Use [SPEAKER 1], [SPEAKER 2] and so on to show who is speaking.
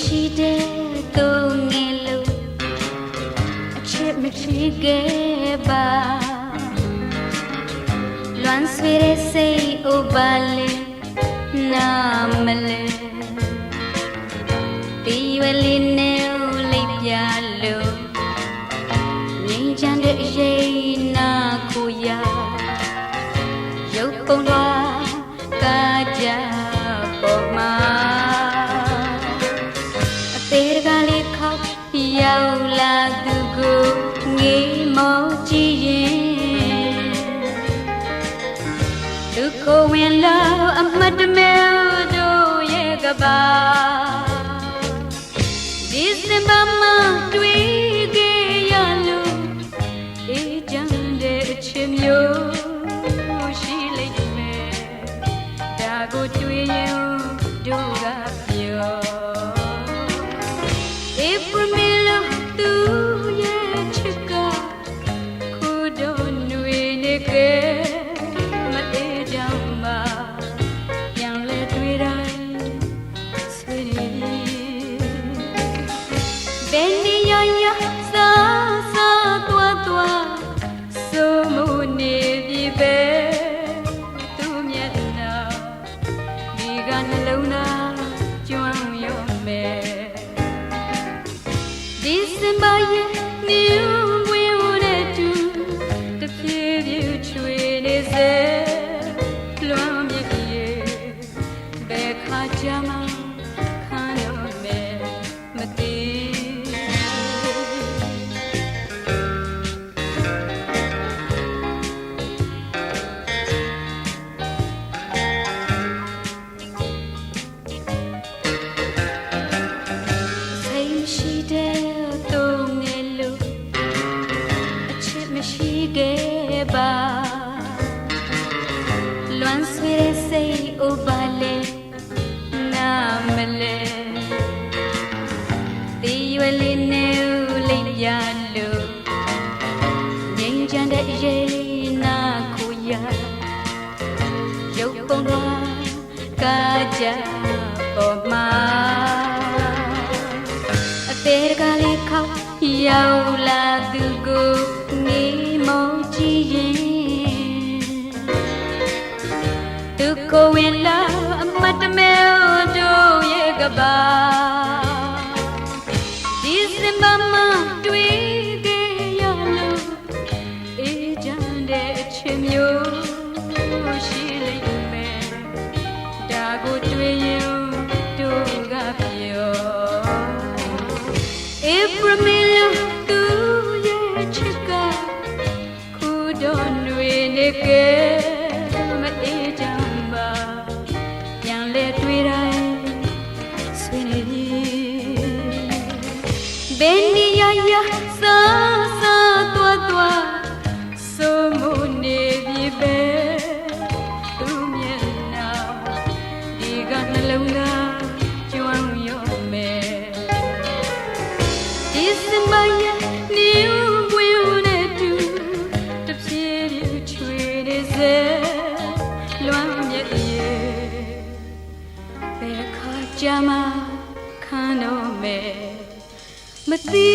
[SPEAKER 1] ရှိတဲ့သူငယ်လို့အချစ်မရှိခဲ့ပါလွမ်းဆွေတဲ့စိတ်အိုပါလေနာမလဲဒီဝလေးနဲ့လိပ်ပြလို့ငင်းချမ်းတဲ့ရိတ်နာကိုရရုပ်ပုံတော်ကားကြပေါ်မှာအသေးတကလေးခေါက်ရောက်လာသူကိုငေးမောကြည့်ရင်သူကိုဝင်လာအမတ်တမဲတို့ရဲ့ကပါဒီစင်ပါမတွေ့ခဲ့ရလို့အေးချမ်းတဲ့အချစ်မျိုးရှိလိမ့်မယ်ဒါကိုတွေ့ရင်တို့ကပြော April သူရဲ့ချစ်ကခုတော့ຫນွေနေခဲ့မအေးကြောင်မှာပြန်လဲတွေ့တိုင်းဆွေနေဘယ်နေရရစားစားသွားစိုးမှုနေပြီပဲသူမျက်နှာဒီကနှလုံးသားကျွမ်းရောမယ်ဒီစင်ပါရဲ့နေဝင်တဲ့သူတပြေးပြေးချွေနေစေလွမ်းမြည်ရဲ့ဘယ်ခါကြမှာခံရမယ်မသိရှိတဲ့သူငယ်လို့အချစ်မရှိခဲ့ပါလွမ်းဆွေတဲ့စိတ်အိုပါလေနာမလဲဒီရွယ်လေးနဲ့လိပ်ရလို့ငြိမ်းချမ်းတဲ့ရေနာကိုရရုပ်ပုံတော်ကားကြပေါ်မှာသေးကလေးခေါက်ရောက်လာသူကိုငေးမောကြည့်ရင်သူကိုဝင်လာအမတ်တမဲတို့ရဲ့ကပါဒီစင်ပါမတွေ့ခဲ့ရလို့အေးချမ်းတဲ့အချစ်မျိုးရှိလိမ့်မယ်ဒါကိုတွေ့ရင်တို့ကပြောApril သူရဲ့ချစ်ကခုတော့ຫນွေနေခဲ့မအေးချမ်းပါပြန်လဲတွေ့တိုင်းဆွေနေပြီဘယ်နေရရစားစားသွားစိုးမှုနေပြီပဲသူမျက်နှာဒီကနှလုံးသားကျွမ်းရောမယ်မရဲ့နေဝင်တဲ့သူတပြေးပြေးချွေနေစေလွမ်းမြည်ရဲ့ဘယ်ခါကြမှာခံတော့မယ်မသိ